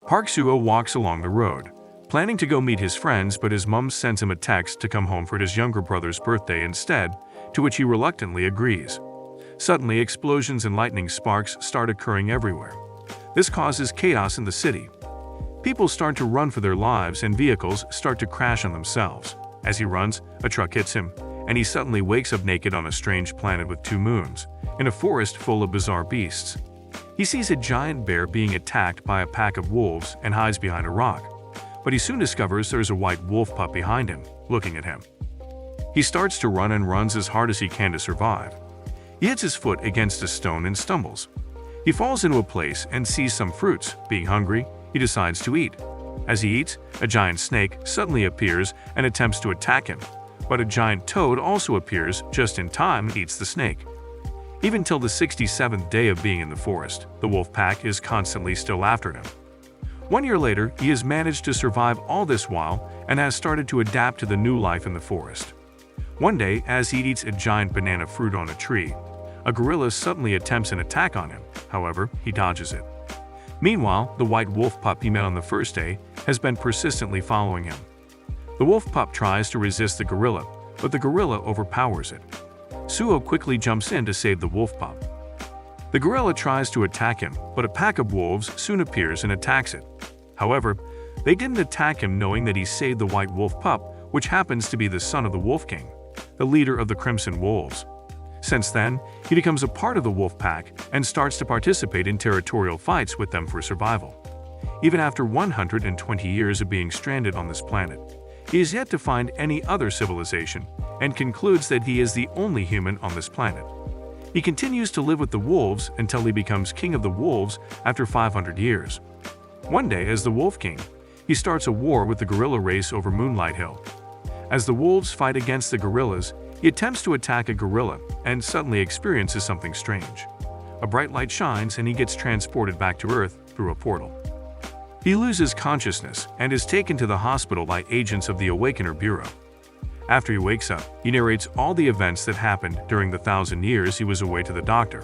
Park Suo walks along the road, planning to go meet his friends, but his mom sends him a text to come home for his younger brother's birthday instead, to which he reluctantly agrees. Suddenly, explosions and lightning sparks start occurring everywhere. This causes chaos in the city. People start to run for their lives and vehicles start to crash on themselves. As he runs, a truck hits him, and he suddenly wakes up naked on a strange planet with 2 moons, in a forest full of bizarre beasts. He sees a giant bear being attacked by a pack of wolves and hides behind a rock. But he soon discovers there's a white wolf pup behind him, looking at him. He starts to run and runs as hard as he can to survive. He hits his foot against a stone and stumbles. He falls into a place and sees some fruits. Being hungry, he decides to eat. As he eats, a giant snake suddenly appears and attempts to attack him. But a giant toad also appears just in time and eats the snake. Even till the 67th day of being in the forest, the wolf pack is constantly still after him. 1 year later, he has managed to survive all this while and has started to adapt to the new life in the forest. One day, as he eats a giant banana fruit on a tree, a gorilla suddenly attempts an attack on him. However, he dodges it. Meanwhile, the white wolf pup he met on the first day has been persistently following him. The wolf pup tries to resist the gorilla, but the gorilla overpowers it. Suo quickly jumps in to save the wolf pup. The gorilla tries to attack him, but a pack of wolves soon appears and attacks it. However, they didn't attack him knowing that he saved the white wolf pup, which happens to be the son of the Wolf King, the leader of the Crimson Wolves. Since then, he becomes a part of the wolf pack and starts to participate in territorial fights with them for survival. Even after 120 years of being stranded on this planet, he is yet to find any other civilization and concludes that he is the only human on this planet. He continues to live with the wolves until he becomes king of the wolves after 500 years. One day, as the Wolf King, he starts a war with the gorilla race over Moonlight Hill. As the wolves fight against the gorillas, he attempts to attack a gorilla and suddenly experiences something strange. A bright light shines and he gets transported back to Earth through a portal. He loses consciousness and is taken to the hospital by agents of the Awakener Bureau. After he wakes up, he narrates all the events that happened during the 1,000 years he was away to the doctor.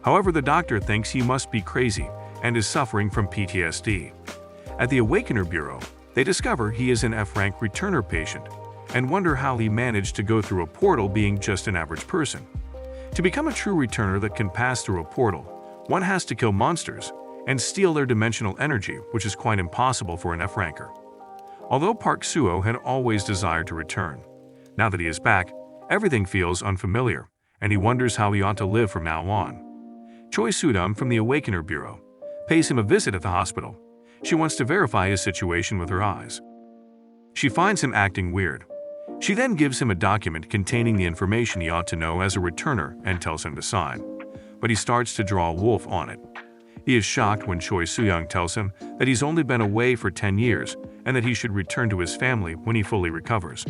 However, the doctor thinks he must be crazy and is suffering from PTSD. At the Awakener Bureau, they discover he is an F-rank returner patient and wonder how he managed to go through a portal being just an average person. To become a true returner that can pass through a portal, one has to kill monsters and steal their dimensional energy, which is quite impossible for an F-ranker. Although Park Suo had always desired to return, now that he is back, everything feels unfamiliar, and he wonders how he ought to live from now on. Choi Sudam from the Awakener Bureau pays him a visit at the hospital. She wants to verify his situation with her eyes. She finds him acting weird. She then gives him a document containing the information he ought to know as a returner and tells him to sign. But he starts to draw a wolf on it. He is shocked when Choi Soo-young tells him that he's only been away for 10 years and that he should return to his family when he fully recovers.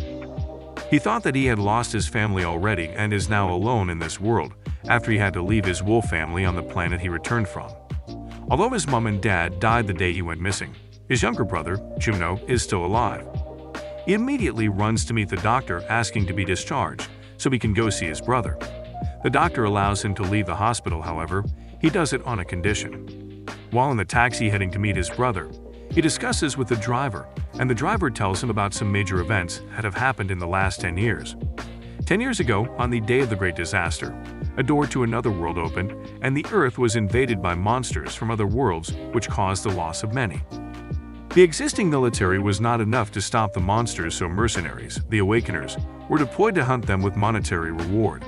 He thought that he had lost his family already and is now alone in this world after he had to leave his wolf family on the planet he returned from. Although his mom and dad died the day he went missing, his younger brother, Juno, is still alive. He immediately runs to meet the doctor asking to be discharged so he can go see his brother. The doctor allows him to leave the hospital, however, he does it on a condition. While in the taxi heading to meet his brother, he discusses with the driver, and the driver tells him about some major events that have happened in the last 10 years. 10 years ago, on the day of the Great Disaster, a door to another world opened, and the Earth was invaded by monsters from other worlds, which caused the loss of many. The existing military was not enough to stop the monsters, so mercenaries, the Awakeners, were deployed to hunt them with monetary reward.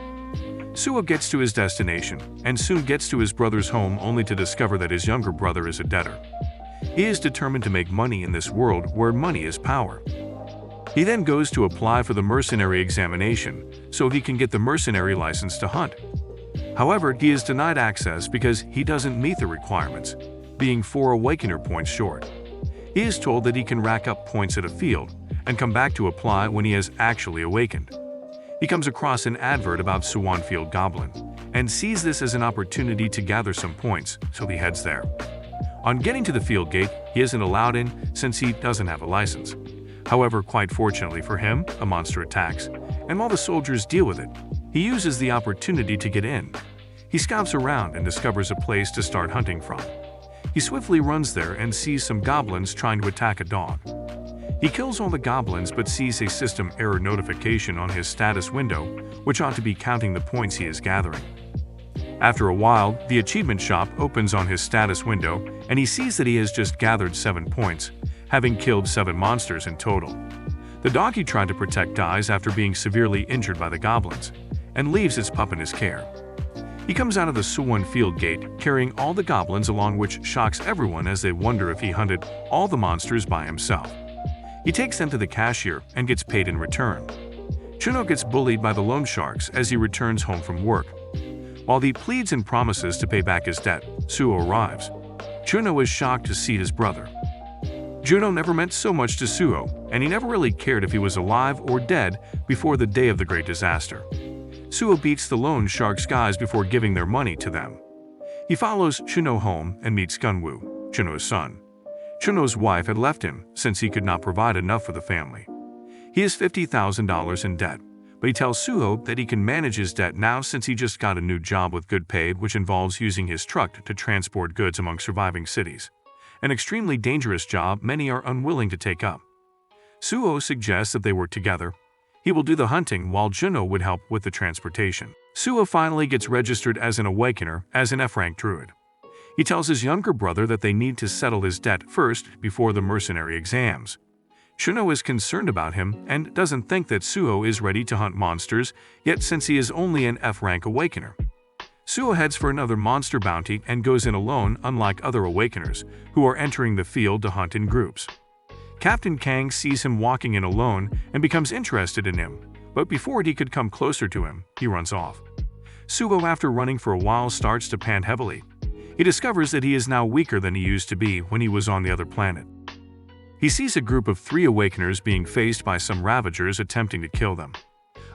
Suo gets to his destination and soon gets to his brother's home only to discover that his younger brother is a debtor. He is determined to make money in this world where money is power. He then goes to apply for the mercenary examination so he can get the mercenary license to hunt. However, he is denied access because he doesn't meet the requirements, being 4 Awakener points short. He is told that he can rack up points at a field and come back to apply when he has actually awakened. He comes across an advert about Suwonfield Goblin and sees this as an opportunity to gather some points, so he heads there. On getting to the field gate, he isn't allowed in since he doesn't have a license. However, quite fortunately for him, a monster attacks, and while the soldiers deal with it, he uses the opportunity to get in. He scouts around and discovers a place to start hunting from. He swiftly runs there and sees some goblins trying to attack a dog. He kills all the goblins but sees a system error notification on his status window, which ought to be counting the points he is gathering. After a while, the achievement shop opens on his status window and he sees that he has just gathered 7 points, having killed 7 monsters in total. The dog he tried to protect dies after being severely injured by the goblins, and leaves its pup in his care. He comes out of the Suwon field gate carrying all the goblins along, which shocks everyone as they wonder if he hunted all the monsters by himself. He takes them to the cashier and gets paid in return. Chuno gets bullied by the loan sharks as he returns home from work. While he pleads and promises to pay back his debt, Suo arrives. Chuno is shocked to see his brother. Juno never meant so much to Suo, and he never really cared if he was alive or dead before the day of the great disaster. Suo beats the loan sharks guys before giving their money to them. He follows Chuno home and meets Gunwoo, Chuno's son. Chuno's wife had left him since he could not provide enough for the family. He is $50,000 in debt, but he tells Suho that he can manage his debt now since he just got a new job with good pay, which involves using his truck to transport goods among surviving cities. An extremely dangerous job many are unwilling to take up. Suho suggests that they work together. He will do the hunting while Juno would help with the transportation. Suho finally gets registered as an Awakener as an F-rank Druid. He tells his younger brother that they need to settle his debt first before the mercenary exams. Chuno is concerned about him and doesn't think that Suho is ready to hunt monsters yet since he is only an F-rank Awakener. Suho heads for another monster bounty and goes in alone, unlike other Awakeners who are entering the field to hunt in groups. Captain Kang sees him walking in alone and becomes interested in him, but before he could come closer to him, he runs off. Suho, after running for a while, starts to pant heavily. He discovers that he is now weaker than he used to be when he was on the other planet. He sees a group of 3 Awakeners being faced by some Ravagers attempting to kill them.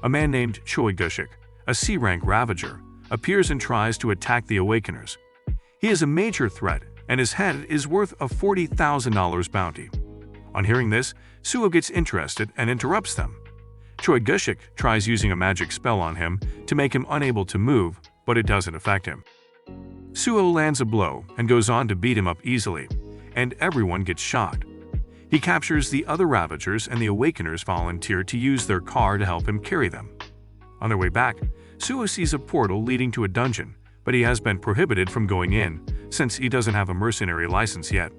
A man named Choi Gushik, a C-rank Ravager, appears and tries to attack the Awakeners. He is a major threat, and his head is worth a $40,000 bounty. On hearing this, Suho gets interested and interrupts them. Choi Gushik tries using a magic spell on him to make him unable to move, but it doesn't affect him. Suho lands a blow and goes on to beat him up easily, and everyone gets shocked. He captures the other Ravagers and the Awakeners volunteer to use their car to help him carry them. On their way back, Suho sees a portal leading to a dungeon, but he has been prohibited from going in since he doesn't have a mercenary license yet.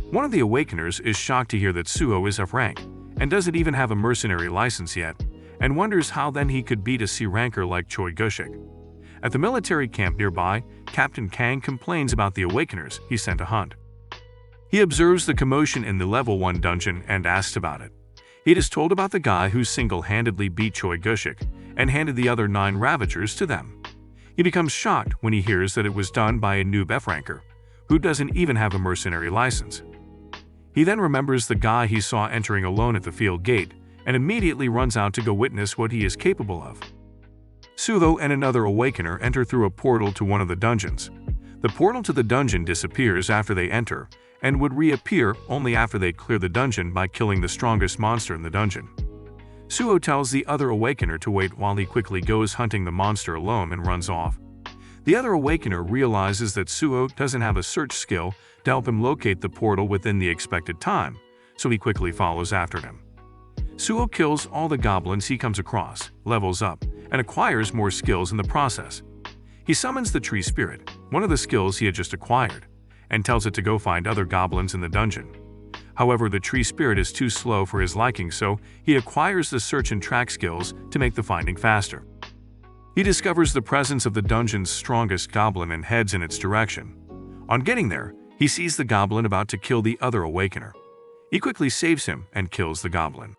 One of the Awakeners is shocked to hear that Suho is F-rank and doesn't even have a mercenary license yet, and wonders how then he could beat a C-ranker like Choi Gushik. At the military camp nearby, Captain Kang complains about the Awakeners he sent to hunt. He observes the commotion in the level 1 dungeon and asks about it. He is told about the guy who single-handedly beat Choi Gushik and handed the other 9 Ravagers to them. He becomes shocked when he hears that it was done by a noob F-ranker, who doesn't even have a mercenary license. He then remembers the guy he saw entering alone at the field gate and immediately runs out to go witness what he is capable of. Suho and another Awakener enter through a portal to one of the dungeons. The portal to the dungeon disappears after they enter, and would reappear only after they clear the dungeon by killing the strongest monster in the dungeon. Suho tells the other Awakener to wait while he quickly goes hunting the monster alone and runs off. The other Awakener realizes that Suho doesn't have a search skill to help him locate the portal within the expected time, so he quickly follows after him. Suho kills all the goblins he comes across, levels up, and acquires more skills in the process. He summons the Tree Spirit, one of the skills he had just acquired, and tells it to go find other goblins in the dungeon. However, the Tree Spirit is too slow for his liking, so he acquires the search and track skills to make the finding faster. He discovers the presence of the dungeon's strongest goblin and heads in its direction. On getting there, he sees the goblin about to kill the other Awakener. He quickly saves him and kills the goblin.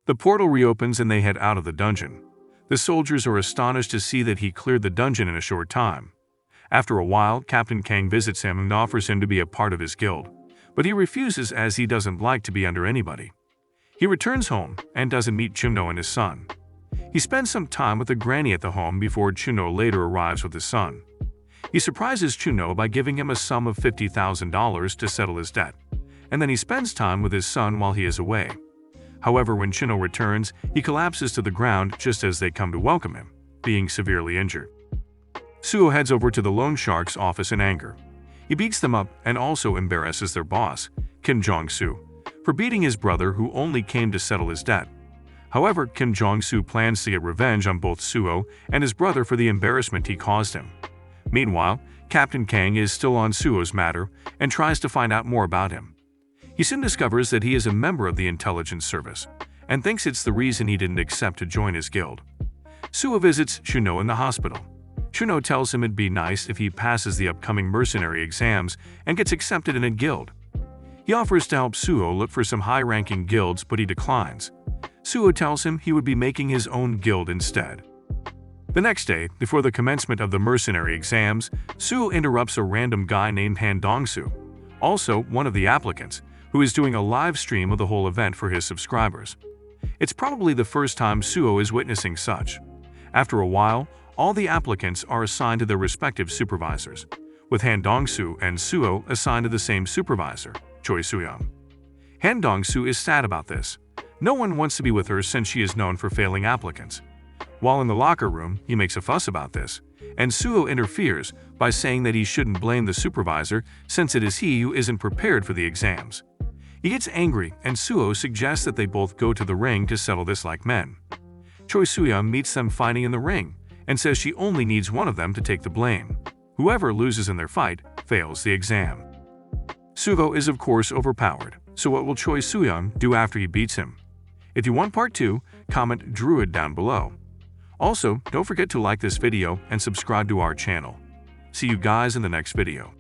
The portal reopens and they head out of the dungeon. The soldiers are astonished to see that he cleared the dungeon in a short time. After a while, Captain Kang visits him and offers him to be a part of his guild, but he refuses as he doesn't like to be under anybody. He returns home and doesn't meet Chuno and his son. He spends some time with the granny at the home before Chuno later arrives with his son. He surprises Chuno by giving him a sum of $50,000 to settle his debt, and then he spends time with his son while he is away. However, when Chuno returns, he collapses to the ground just as they come to welcome him, being severely injured. Suho heads over to the loan shark's office in anger. He beats them up and also embarrasses their boss, Kim Jong-soo, for beating his brother who only came to settle his debt. However, Kim Jong-soo plans to get revenge on both Suho and his brother for the embarrassment he caused him. Meanwhile, Captain Kang is still on Suho's matter and tries to find out more about him. He soon discovers that he is a member of the intelligence service and thinks it's the reason he didn't accept to join his guild. Suho visits Shuno in the hospital. Shuno tells him it'd be nice if he passes the upcoming mercenary exams and gets accepted in a guild. He offers to help Suho look for some high-ranking guilds, but he declines. Suho tells him he would be making his own guild instead. The next day, before the commencement of the mercenary exams, Suho interrupts a random guy named Han Dong-soo, also one of the applicants, who is doing a live stream of the whole event for his subscribers. It's probably the first time Suho is witnessing such. After a while, all the applicants are assigned to their respective supervisors, with Han Dong-soo and Suho assigned to the same supervisor, Choi Soo-young. Han Dong-soo is sad about this. No one wants to be with her since she is known for failing applicants. While in the locker room, he makes a fuss about this, and Suho interferes by saying that he shouldn't blame the supervisor since it is he who isn't prepared for the exams. He gets angry, and Suho suggests that they both go to the ring to settle this like men. Choi Soo-young meets them fighting in the ring and says she only needs one of them to take the blame. Whoever loses in their fight fails the exam. Suho is of course overpowered, so what will Choi Soo-young do after he beats him? If you want part 2, comment Druid down below. Also, don't forget to like this video and subscribe to our channel. See you guys in the next video.